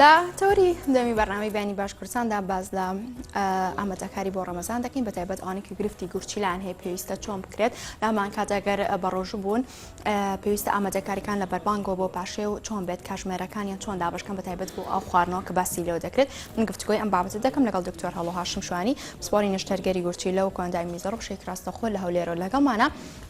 لە تەوەری دەمی بەرنامەی بینی باش کوردستاندا باز لە ئامادەکاری بۆ ڕەمەزان دەکەین بە تایبەت ئەوانەی کە گرفتی گورچیلان هەیە پێویستە چۆن بکرێت لامان کاتەگەر بە ڕۆژوو بوون پێویستە ئامادەکاریەکان لە بەربانگەوە بۆ پاشێ و چۆن بێت کاژمێرەکانیان چۆن دابشکەن بە تایبەت بۆ ئەو خواردنەوە کە باسی لێو دەکرێت من گفتگۆی ئەم بابەتە دەکەم لەگەڵ دکتۆر هەڵۆ هاشم شوانی پسپۆری نەشتەرگەری گورچیلە و کۆندای میزۆڕ شێک ڕاستەخۆ لە هەولێرە لەگەڵمانە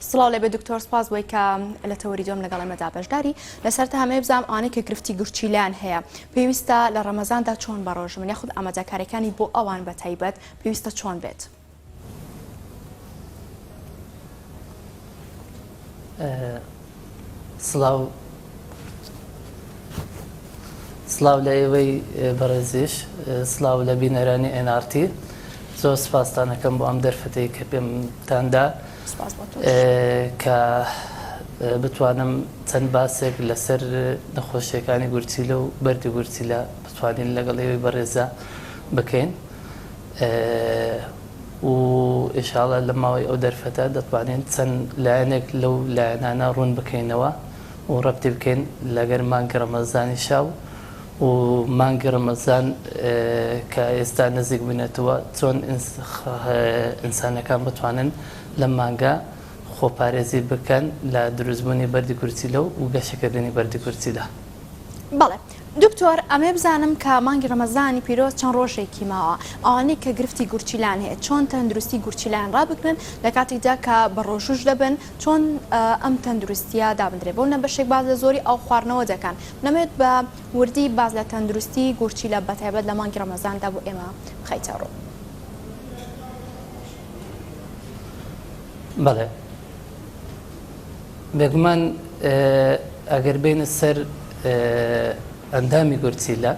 سڵاو لێبێ دکتۆر سپاس بۆی کە لە تەوەری دوم لەگەڵ ئێمەدا بەشداری لەسەرتا هەمێ بزانم ئەوانەی کە گرفتی گورچیلان هەیە پێویستە لە ڕەمەزاندا چۆن بەڕۆژمن یاخود ئامادەکاریەکانی بۆ ئەوان بە تایبەت پێویستە چۆن بێت؟ سڵاو لە ئێوەی بەڕێزیش سڵاو لە بینەرانی NRT زۆر سپاستانەکەم بۆ ئەم دەرفەتەی کە پێمتاندا کە بتوانم چەند باسێک لەسەر نەخۆشیەکانی گورچیلە و بەردی گورچیلە بتوانین لەگەڵ ئێوەی بەڕێزە بکەین و ئینشاڵڵا لە ماوەی ئەو دەرفەتە دەتوانین چەند لایەنێک لەو لایەنانە ڕوون بکەینەوە و ڕەبتی بکەین لەگەر مانگی ڕەمەزانی شاو و مانگی ڕەمەزان کە ئێستا نزیک بنێتەوە چۆن ئینسانەکان بتوانن لە مانگە خۆپارێزی بکەن لە دروستبوونی بەردی گورچیلە و گەشەکردنی بەردی گورچیلە. بەڵێ دکتۆر ئەمێ بزانم کە مانگی ڕەمەزانی پیرۆز چەند ڕۆژێکی ماوە ئەوانەی کە گرفتی گورچیلان هەیە چۆن تەندروستی گورچیلان ڕابکرن لە کاتێکدا کە بە ڕۆژوش دەبن چۆن ئەم تەندروستیە دابدرێت بۆ نە بەشێک باز لە زۆری ئەو خواردنەوە دەکەن نەمێت بە وردی باز لە تەندروستی گورچیلە بەتایبەت لە مانگی ڕەمەزاندا بۆ ئێمە بخەیتە ڕوو. بەڵێ بێگومان ئەگەر بینە سەر ئەندامی گورچیلە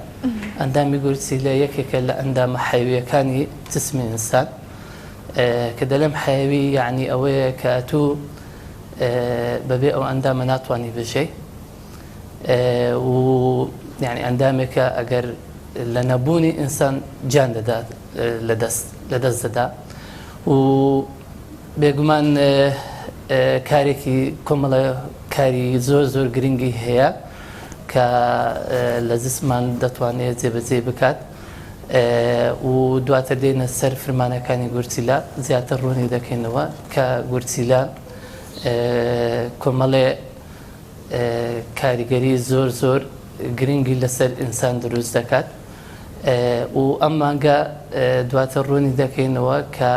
ئەندامی گورچیلە یەکێکە لە ئەندامە حەیویەکانی جسمی ئینسان کە دەڵێم حەیوی یعنی ئەوەیە کە ئەتوو بەبێ ئەو ئەندامە ناتوانانی بژەی و یعنی ئەندامێکە ئەگەر لە نەبوونی ئینسان گیان دەدات لەدەست دەدا و بێگومان کارێکی کۆمەڵە کاری زۆر گرنگی هەیە کە لە زسمان دەتوانێت جێبەجێ بکات و دواتر دێنە سەر فرمانەکانی گورچیلە زیاتر ڕوونی دەکەینەوە کە گورچیلە کۆمەڵێ کاریگەری زۆر گرنگی لەسەر ئینسان دروست دەکات و ئەم مانگە دواتر ڕوونی دەکەینەوە کە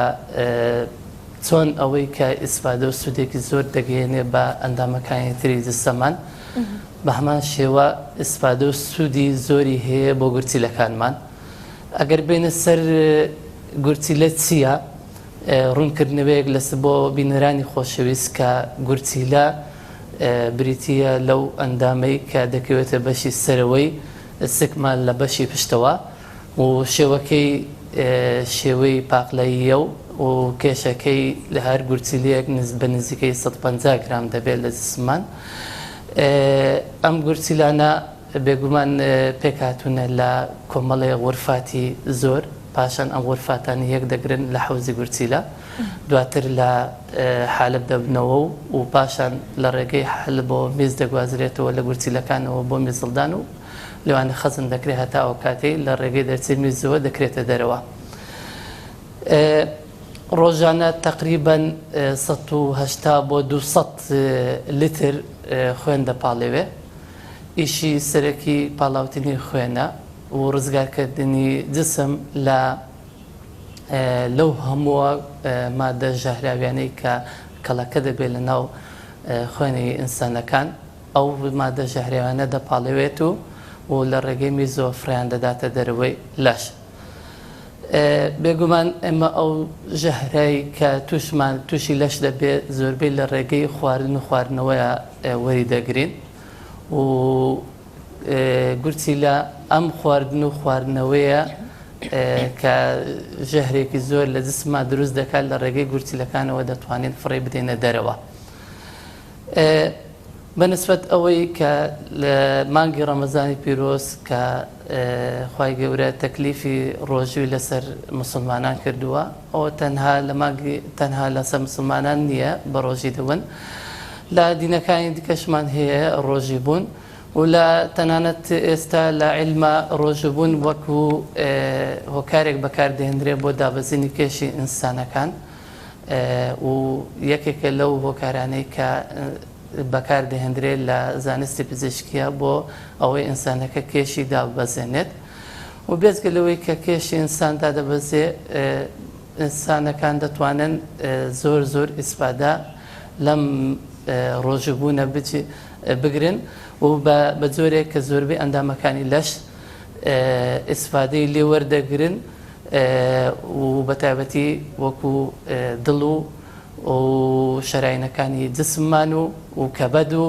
چۆن ئەوەی کە ئیسفادە و سوودێکی زۆر دەگەێنێ بە ئەندامەکانی تری جسەمان بە هەمان شێوە ئیسفادە و سوودی زۆری هەیە بۆ گورچیلەکانمان ئەگەر بینە سەر گورچیلە چییە ڕوونکردنەوەیەک لەس بۆ بینەرانی خۆشەویست کە گورچیلە بریتیە لەو ئەندامەی کە دەکەوێتە بەشی سەرەوەی سکمان لە بەشی پشتەوە و شێوەکەی شێوەی پاقلەییە و کێشەکەی لە هەر گورچیلەیەک بە نزیکەی 150 گرام دەبێت لە جسمان ئەم گورچیلانە بێگومان پێکهاتوونە لە کۆمەڵی غورفاتی زۆر پاشان ئەم غورفاتانی یەک دەگرن لە حەوزی گورچیلە دواتر لە حالب دەبنەوە و پاشان لە ڕێگەی حل بۆ میز دەگوازرێتەوە لە گورچیلەکانەوە بۆ میزڵدان و لەوانە خەزم دەکرێت هەتا ئەو کاتەی لە ڕێگەی دەرچی میزەوە دەکرێتە دەرەوە ڕۆژانە تقریبان 180 بۆ 200 لیتر خوێن دەپاڵێوێ ئیشی سەرەکی پاڵاوتنی خوێنە و ڕزگارکردنی جسم لەو هەمووە مادە ژەهراویانەی کە کەڵەکە دەبێت لە ناو خوێنەی ئینسانەکان ئەو مادە ژەهراویانە دەپاڵێوێت و لە ڕێگەی میزۆ فڕیان دەداتە دەرەوەی لەش بێگومان ئێمە ئەو ژەهرایی کە تووشی لەش دەبێت زۆربەی لە ڕێگەی خواردن و خواردنەوەیە وەری دەگرین و گورچیلە ئەم خواردن و خواردنەوەیە کە ژەهرێکی زۆر لە جسمما دروست دەکات لە ڕێگەی گورچیلەکانەوە دەتوانین فڕێ بدێنە دەرەوە بەنسبەت ئەوەی کە لە مانگی ڕەمەزانی پیرۆز کە خوای گەورە تەکلیفی ڕۆژووی لەسەر موسڵمانان کردووە ئەوە تەنها لەسەر موسڵمانان نییە بە ڕۆژی دەون لە دینەکانی دیکەشمان هەیە ڕۆژی بوون و لە تەنانەت ئێستا لە عیلمە ڕۆژبوون وەکو هۆکارێک بەکاردێنرێت بۆ دابەزینی کێشی ئینسانەکان و یەکێکە لەو هۆکارانەی کە بەکاردەهێنرێت لە زانستی پزیشکیە بۆ ئەوەی ئینسانەکە کێشی دابەزێنێت و بێزگە لەوەی کە کێشی ئینساندا دەبەزێ ئینسانەکان دەتوانن زۆر ئیسپادا لەم ڕۆژبوونە بگرن و بە جۆرێک کە زۆربەی ئەندامەکانی لەش ئیسفادەی لێ وەردەگرن و بەتایبەتی وەکو دڵ و شەراینەکانی جسممان و کەبەد و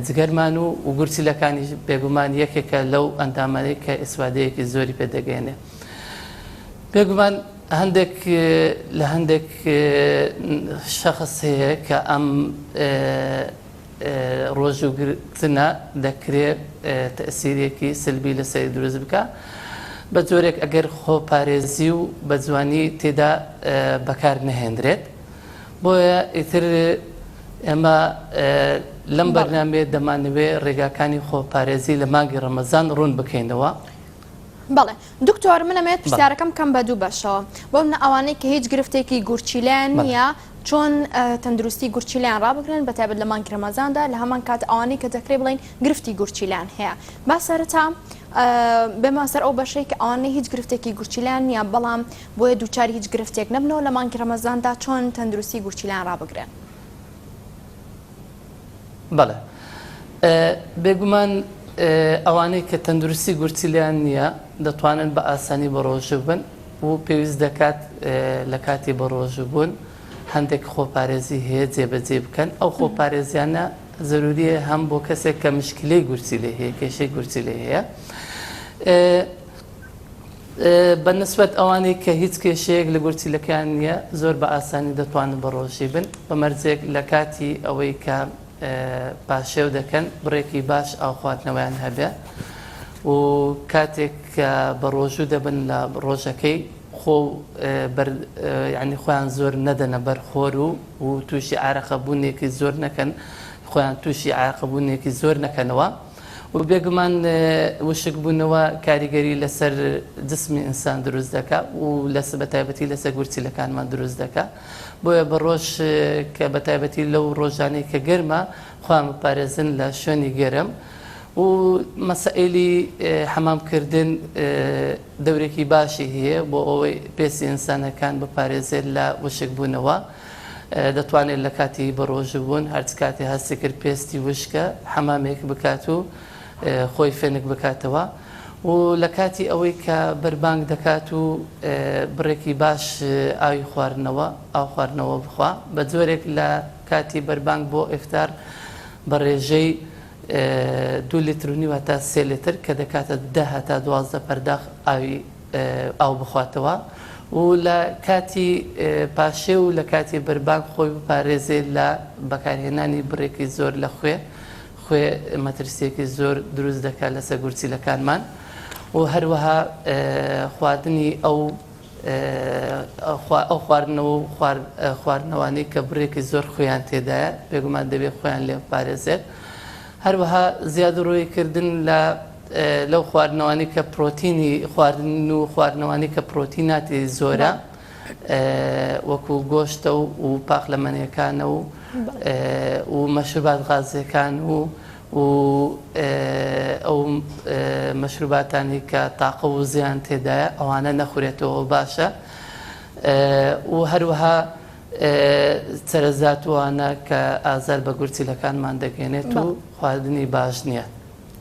جگەرمان و گورچیلەکانی بێگومان یەکێکە لەو ئەندامانەی کە ئیسفادەیەکی زۆری پێدەگەێنێ. بێگومان لە هەندێک شەخص هەیە کە ئەم ڕۆژوگرتنە دەکرێت تەسیرێکی سلبی لەسەری دروست بکە بە جۆرێک ئەگەر خۆپارێزی و بە جوانی تێدا بەکار نەهێنرێت. بۆیە ئیتر ئێمە لەم بەرنامێ دەمانوێت ڕێگاکانی خۆپارێزی لە مانگی ڕەمەزان ڕوون بکەینەوە. بەڵێ دکتۆر منەمێت پرسیارەکەم کەم بە دوو بەشەوە بۆ منە ئەوانەی کە هیچ گرفتێکی گورچیلیان نییە چۆن تەندروستی گورچیلیان ڕابگرن بەتایبەت لە مانگی ڕەمەزاندا لە هەمان کات ئەوانەی کە دەکرێت بڵین گرفتی گورچیلیان هەیە. با سەرەتا بێمە سەر ئەو بەشەی کە ئەوانەی هیچ گرفتێکی گورچیلیان نییە بەڵام بۆیە دووچاری هیچ گرفتێک نەبنەوە لە مانگی ڕەمەزاندا چۆن تەندروستی گورچیلیان ڕابگرن. بەڵێ بێگومان ئەوانەی کە تەندروستی گورچیلیان نییە دەتوانن بە ئاسانی بە ڕۆژوو بن و پێویست دەکات لە کاتی بە ڕۆژوو بوون هەندێک خۆپارێزی هەیە جێبەجێ بکەن. ئەو خۆپارێزیانە زەروریە هەم بۆ کەسێک کە مشکلەی گورچیلێ هەیە کێشەی گورچیلێ هەیە بە نسبەت ئەوانەی کە هیچ کێشەیەک لە گورچیلەکان نییە زۆر بە ئاسانی دەتوانن بە ڕۆژی بن بە مەرجێک لە کاتی ئەوەی کە پاشێو دەکەن بڕێکی باش ئاو خواردنەوەیان هەبێ و کاتێک کە بە ڕۆژوو دەبن لە ڕۆژەکەی ینی خۆیان زۆر نەدەنە بەرخۆر و تووشی عارەقەبوونێکی زۆر نەکەن خۆیان تووشی عارەقەبوونێکی زۆر نەکەنەوە و بێگومان وشک بوونەوە کاریگەری لەسەر جسمی ئینسان دروست دەکات و بەتایبەتی لەسەر گورچیلەکانمان دروست دەکات. بۆیە بە ڕۆژ کە بەتایبەتی لەو ڕۆژانەی کە گەرمە خۆیان بپارێزن لە شوێنی گەرم و مەسائلی حەمامکردن دەورێکی باشی هەیە بۆ ئەوەی پێسی ئینسانەکان بپارێزێت لە وشک بوونەوە. دەتوانێت لە کاتی بە ڕۆژبوون هەرچ کاتی هەستی کرد پێستی وشکە حەمامێک بکات و خۆی فێنک بکاتەوە و لە کاتی ئەوەی کە بەربانگ دەکات و بڕێکی باش ئاوی خواردنەوە ئاو خواردنەوە بخوا بە جۆرێک لە کاتی بەربانگ بۆ ئیفتار بە ڕێژەی 2 لیتر و نیوە تا 3 لیتر کە دەکاتە 10 تا 12 پەرداخ ئاو بخواتەوە و لە کاتی پاشێ و لە کاتی بەربانگ خۆی بپارێزێت لە بەکارهێنانی بڕێکی زۆر لە خوێ مەترسیەکی زۆر دروست دەکات لەسەر گورچیلەکانمان و هەروەها خواردنی ئەو خواردنەوە و خواردنەوەی کە بڕێکی زۆر خۆیان تێدایە بێگومان دەبێت خۆیان لێ بپارێزێت. هەروەها زیاد ڕۆیکردن لەو خواردنەوەی کە پرۆتینی خواردن و خواردنەوەی کە پرۆتیناتی زۆرە وەکو گۆشتە و پاخلەمەنیەکانە و مەشروبات غازیەکان و ئەو مەشروباتانی کە تاقە و زیان تێدایە ئەوانە نەخورێتەوە باشە و هەروەها سەرەزاتوانە کە ئازار بە گورچیلەکانمان دەگەێنێت و خواردنی باش نییە.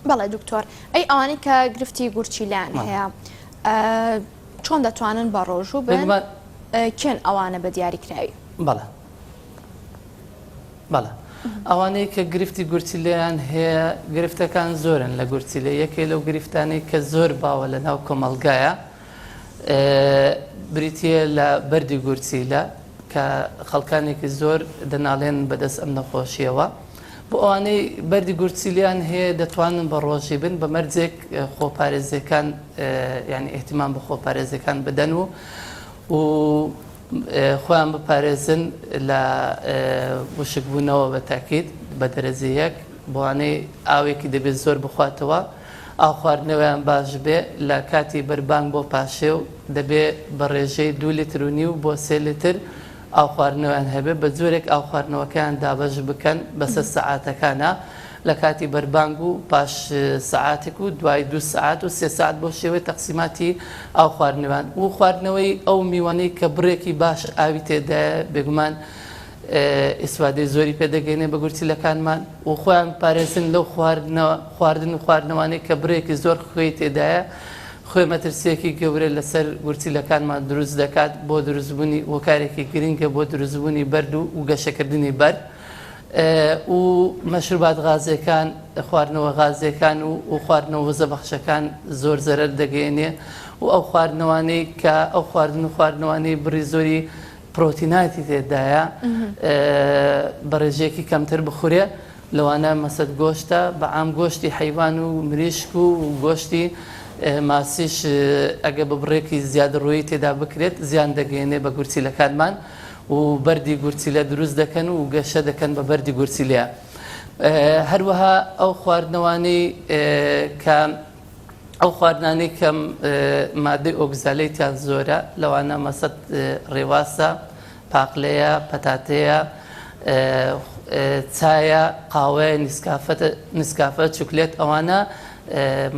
بەڵێ دکتۆر ئەی ئەوانەی کە گرفتی گورچیلیان هەیە چۆن دەتوانن بە ڕۆژوو بن کێن ئەوانە بە دیاریکراوی؟ بەڵێ ئەوانەی کە گرفتی گورچیلیان هەیە گرفتەکان زۆرن لە گورچیلە یەکێ لەو گرفتانەی کە زۆر باوە لە ناو کۆمەڵگایە بریتیە لە بەردی گورچیلە کە خەڵکانێکی زۆر دەناڵێن بەدەست ئەم نەخۆشیەوە بۆ ئەوانەی بەردی گورچیلیان هەیە دەتوانن بە ڕۆژی بن بە مەرجێک خۆپارێزیەکان یعنی ئێحتیمام بە خۆپارێزیەکان بدەن و خۆیان بپارێزن لە وشکبوونەوە بە تاکید بە دەرەجەیەک بۆوانەی ئاوێکی دەبێت زۆر بخواتەوە ئاو خواردنەوەیان باش بێ لە کاتی بەربانگ بۆ پاشێ و دەبێت بە ڕێژەی 2 لیتر و نیو بۆ 3 لیتر ئاو خواردنەوەیان هەبێت بە جۆرێک ئاو خواردنەوەکەیان دابەش بکەن بەسە سەعاتەکانە لە کاتی بەربانگ و پاش سەعاتێک و دوای 2 سەعات و 3 سەعات بۆ شێوەی تەقسیماتی ئاو خواردنەوەیان و خواردنەوەی ئەو میوانەی کە بڕێکی باش ئاوی تێدایە بێگومان ئیسوادەی زۆری پێدەگەێنێ بە گورچیلەکانمان و خۆیان پارێزن لەو خواردن و خواردنەوەی کە بڕێکی زۆر خۆی تێدایە خۆی مەترسیەکی گەورە لەسەر گورچیلەکانمان دروست دەکات بۆ دروستبوونی وەکارێکی گرنگە بۆ دروستبوونی بەرد و گەشەکردنی بەرد و مەشروبات غازیەکان خواردنەوە غازیەکان و خواردنەوە وزەبەخشەکان زۆر زەرەر دەگەێنێ و ئەو خواردنەوانەی کە ئەو خواردن و خواردنەوانەی بڕی زۆری پرۆتیناتی تێدایە بە ڕێژەیەکی کەمتر بخورێ لەوانە مەسەد گۆشتە بە عام گۆشتی حەیوان و مریشک و گۆشتی ماسیش ئەگە بە بڕێکی زیاد ڕۆیی تێدا بکرێت زیان دەگەێنێ بە گورچیلەکانمان و بەردی گورچیلە دروست دەکەن و گەشە دەکەن بە بەردی گورچیلەیە هەروەها ئەو خواردنەوانەی کە ئەو خواردنانەی کەم مادەی ئۆگزالەیتیان زۆرە لەوانە مەسەد ڕێواسە پاقلەیە پەتاتەیە چایە قاوەیە نسکافە چوکلێت ئەوانە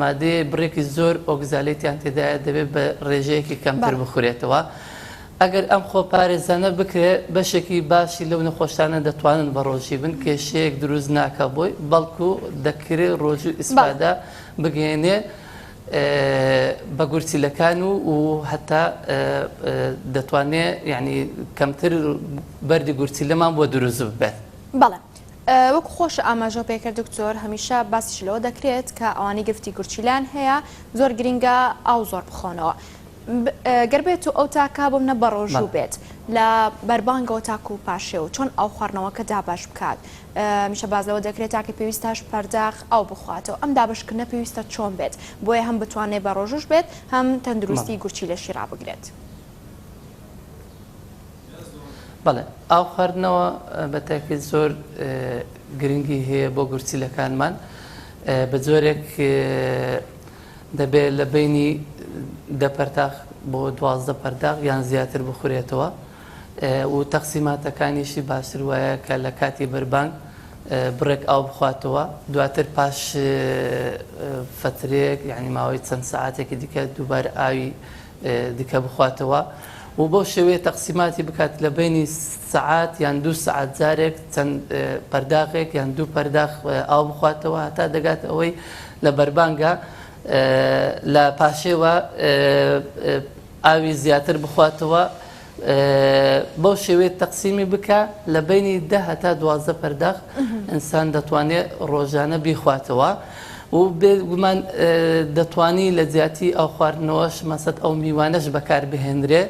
مادەی بڕێکی زۆر ئۆگزالێتیان تێدایە دەبێت بە ڕێژەیەکی کەمتر بخورێتەوە ئەگەر ئەم خۆپارێزانە بکرێت بەشێکی باشی لەو نەخۆشانە دەتوانن بە ڕۆژی بن کێشەیەک دروست ناکە بۆی بەڵکو دەکرێت ڕۆژ و ئیسپادا بگەێنێ بە گورچیلەکان و هەتا دەتوانێت یعنی کەمتر بەردی گورچیلەمان بۆ دروست ببێت. بەڵێ وەکو خۆش ئاماژە پێکرد دکتۆر هەمیشە باسیش لەوە دەکرێت کە ئەوانی گرفتی گورچیلان هەیە زۆر گرنگە ئاو زۆر بخۆنەوە گەربێت و ئەو تاکە بۆ منە بەڕۆژوو بێت لە بەربانگەوە تاکو و پاشێ و چۆن ئەو خواردنەوەکە دابش بکات میشە بازەوە دەکرێت تاکە پێویستاش پەرداخ ئەو بخواتەوە ئەم دابشکردنە پێویستە چۆن بێت بۆیە هەم بتوانێت بە ڕۆژوش بێت هەم تەندروستی گورچیلەشی ڕابگرێت. بەڵێ ئاو خواردنەوە بە تاکید زۆر گرنگی هەیە بۆ گورچیلەکانمان بە جۆرێک دەبێت لە بینی 10 پەرداخ بۆ 12 پەرداخ یان زیاتر بخورێتەوە و تەقسیماتەکانیشی باشتر وایە کە لە کاتی بەربانگ بڕێک ئاو بخواتەوە دواتر پاش فترێک یعنی ماوەی چەند سەعاتێکی دیکە دووبارە ئاوی دیکە بخواتەوە و بۆ شێوەیە تەقسیماتی بکات لە بینی سەعات یان 2 سەعات جارێک چەند پەرداخێک یان 2 پەرداخ ئاو بخواتەوە هەتا دەگات ئەوەی لە بەربانگە لە پاشێوە ئاوی زیاتر بخواتەوە بەو شێوەیە تەقسیمی بکە لە بینی 10 هەتا 12 پەرداخ ئینسان دەتوانێت ڕۆژانە بیخواتەوە و بێگومان دەتوانی لە زیاتی ئەو خواردنەوەش مەسەد ئەو میوانەش بەکار بهێنرێ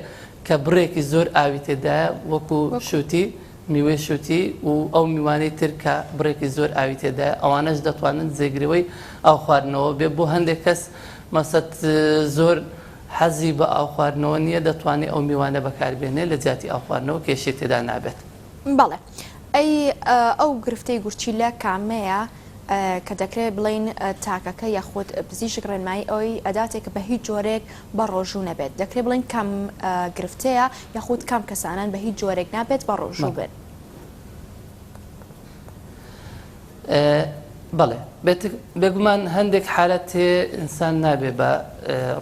کە بڕێکی زۆر ئاوی تێدایە وەکو شووتی میوەی شووتی و ئەو میوانەی تر کە بڕێکی زۆر ئاوی تێدایە ئەوانەش دەتوانن جێگرەوەی ئاو خواردنەوە بێ بۆ هەندێک کەس مەسەد زۆر حەزی بە ئاو خواردنەوە نییە دەتوانێت ئەو میوانە بەکاربێنێ لە جیاتی ئاو خواردنەوە کێشی تێدا نابێت. بەڵێ ئەو گرفتەی گورچیلە کامەیە کە دەکرێت بڵین تاکەکە یاخود پزیشک ڕێنمایی ئەوی ئەداتێک بە هیچ جۆرێک بە ڕۆژوو نەبێت دەکرێت بڵین کام گرفتەیە یاخود کام کەسانان بە هیچ جۆرێک نابێت بە ڕۆژوو بێت. بەڵێ بێگومان هەندێک حالەت هەیە ئینسان نابێت بە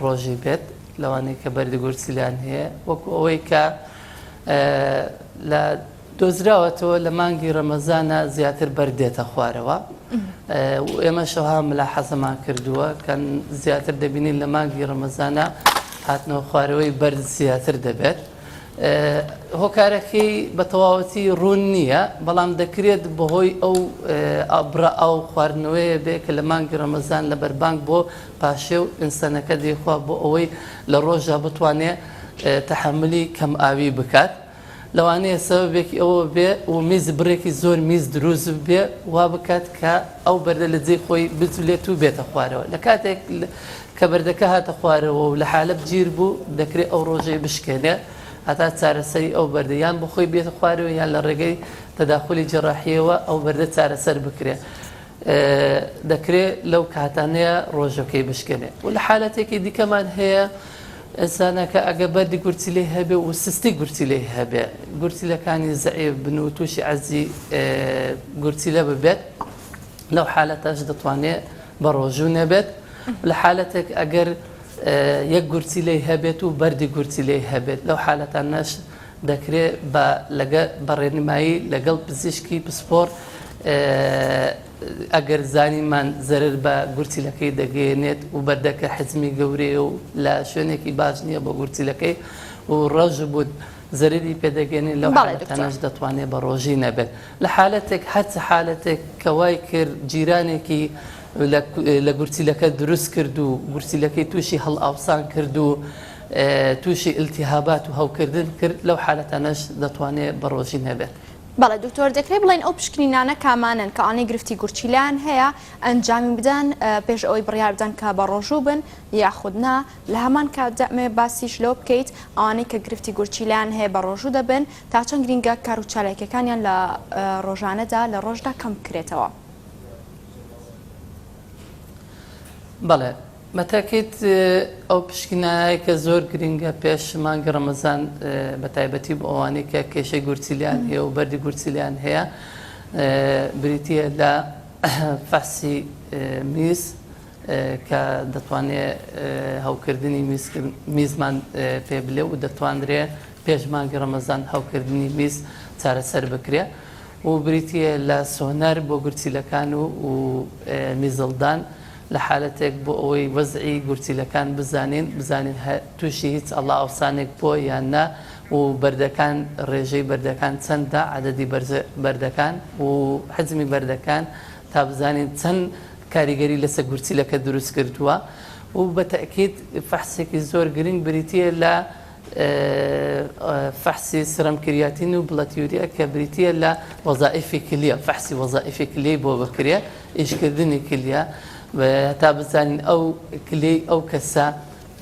ڕۆژی بێت لەوانەیە کە بەردی گورچیلان هەیە وەکو ئەوەی کە لە دۆزراوەتەوە لە مانگی ڕەمەزانە زیاتر بەردێتە خوارەوە و ئێمە شەوها ملاحەزەمان کردووە کە زیاتر دەبینین لە مانگی ڕەمەزانە هاتنەوە خوارەوەی بەرد زیاتر دەبێت هۆکارەکەی بە تەواوەتی ڕوون نییە بەڵام دەکرێت بەهۆی ئەو ئابرا ئەو خواردنەوەیە بێ کە لە مانگی ڕەمەزان لە بەربانگ بۆ پاشێ و ئینسانەکە دەیخوا بۆ ئەوەی لە ڕۆژە بتوانێت تەحەملی کەم ئاوی بکات لەوانەیە سەبەبێکی ئەوە بێ و میز بڕێکی زۆر میز دروست بێ وا بکات کە ئەو بەردە لە جێی خۆی بجولێت و بێتە خوارەوە لە کاتێک کە بەردەکە هاتە خوارەوە و لە حالە بگیر بوو دەکرێت ئەو ڕۆژەی بشکێنێ هەتا چارەسەری ئەو بەردە یان بخۆی بێتە خوارەوە یان لە ڕێگەی تەداخلی جەراحیەوە ئەو بەردە چارەسەر بکرێ دەکرێت لەو کاتانەیە ڕۆژەکەی بشکێنێ و لە حالەتێکی دیکەمان هەیە ئەسانەکە ئەگە بەردی گورچی لێ هەبێ و سستی گورچی لێ هەبێ گورچیلەکانی زەعیف بن و تووشی عەزی گورچی لە ببێت لەو حالەتەش دەتوانێت بە ڕۆژوو نەبێت لە حالەتێک ئەگەر یەک گورچی لێ هەبێت و بەردی گورچی لێ هەبێت لەو حالەتانەش دەکرێت بە ڕێنمایی لەگەڵ پزیشکی پسپۆر ئەگەر زانیمان زەرر بە گورچیلەکەی دەگەێنێت و بەردەکە حزمی گەورەیە و لە شوێنێکی باش نییە بە گورچیلەکەی و ڕەژ بوو زەرری پێدەگەێنێت لەو حالەتانەش دەتوانێت بە ڕۆژی نەبێت لە حالەتێک هەرچە حالەتێک کەوای کرد جیرانێکی لە گورچیلەکە دروست کرد و گورچیلەکەی تووشی هەڵ ئاوسان کرد و تووشی ئیلتیهابات و هەوکردن کرد لەو حالەتانەش دەتوانێت بە ڕۆژی نەبێت. بەڵێ دکتۆر دەکرێت بڵێن ئەو پشکنینانە کامانن کە ئەوانەی گرفتی گورچیلیان هەیە ئەنجامی بدەن پێش ئەوەی بڕیار بدەن کە بە ڕۆژوو بن یاخودنا لە هەمان کات دەمێ باسیش لەو بکەیت ئەوانەی کە گرفتی گورچیلیان هەیە بە ڕۆژوو دەبن تا چەند گرینگە کار و چالاکیەکانیان لە ڕۆژانەدا لە ڕۆژدا کەم بکرێتەوە. بەڵێ بەتاکیت ئەو پشکنایە کە زۆر گرنگە پێش مانگە ڕەمەزان بە تایبەتی بۆ ئەوانەی کە کێشەی گورچیلیان هەیە و بەردی گورچیلیان هەیە بریتیە لە فەحسی میز کە دەتوانێت هەوکردنی میزمان پێ بلێ و دەتوانرێت پێش مانگە ڕەمەزان هەوکردنی میز چارەسەر بکرێ و بریتیە لە سۆنەر بۆ گورچیلەکان و میزڵدان لە حالەتێک بۆ ئەوەی وەزعی گورچیلەکان بزانین تووشی هیچ ئەڵا ئەوسانێک بۆ یان نا و بەردەکان ڕێژەی بەردەکان چەندە عەدەدی بەردەکان و حجمی بەردەکان تا بزانین چەند کاریگەری لەسەر گورچیلەکە دروست کردووە و بە تەئکید فەحسێکی زۆر گرنگ بریتیە لە فەحسی سرم کریاتین و بڵەتیوریا کە بریتیە لە وەزائیفی کلیە فەحسی وەزائیفی کلیەی بۆ بکرێ ئیشکردنی کلیە تا بزانین ئەو کلەی ئەو کەسە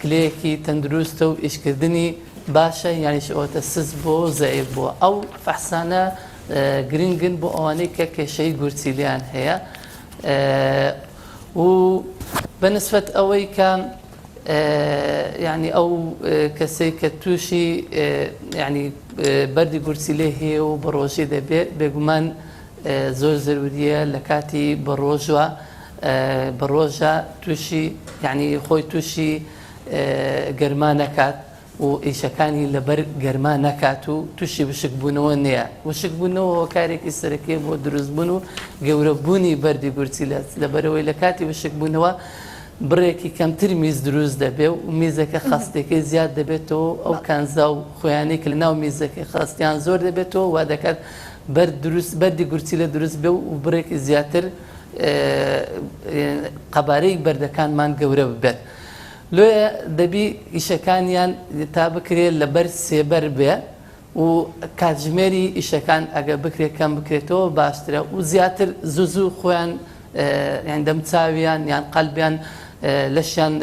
کلەیەکی تەندروستە و ئیشکردنی باشە یانیش ئەوەتە سز بۆ زەعیف بووە ئەو فەحسانە گرنگن بۆ ئەوانەی کە کێشەی گورچیلیان هەیە و بەنسبەت ئەوەی کە یعنی ئەو کەسەی کە تووشی یعنی بەردی گورچیلێ هەیە و بە ڕۆژی دەبێت بێگومان زۆر زەروریە لە کاتی بە ڕۆژوە بە ڕۆژە تووشی یعنی خۆی تووشی گەرما نەکات و ئیشەکانی لەبەر گەرما نەکات و تووشی وشکبوونەوە نییە وشکبوونەوە کارێکی سەرەکیە بۆ دروستبوون و گەورەبوونی بەردی گورچیلە لەبەرەوەی لە کاتی وشکبوونەوە بڕێکی کەمتر میز دروست دەبێ و میزەکە خاستێکی زیاد دەبێتەوە ئەو کانزا و خۆیانەی کە لە ناو میزەکەی خاستیان زۆر دەبێتەوە وا دەکات بەردی گورچیلە دروست بێ و بڕێکی زیاتر قەبارەی بەردەکانمان گەورە ببێت لێ دەبی ئیشەکانیان تا بکرێت لەبەر سێبەر بێ و کاتژمێری ئیشەکان ئەگە بکرێت کەم بکرێتەوە باشترە و زیاتر زوو خۆیان یان دەمچاویان یان قەلبیان لەشیان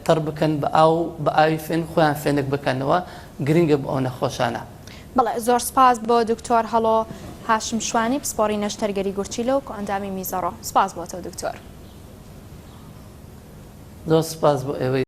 تەڕ بکەن بە ئاو بە ئاوی فێن خۆیان فێنک بکەنەوە گرنگە بە ئەو نەخۆشانە. بەڵێ زۆر سپاس بۆ دکتۆر هەڵۆ هاشم شوانی پسپۆڕی نەشتەرگەری گورچیلە و ئەندامی میزەڕۆ سپاس بۆتەوە دکتۆر. زۆر سپاس بۆ ئێوەی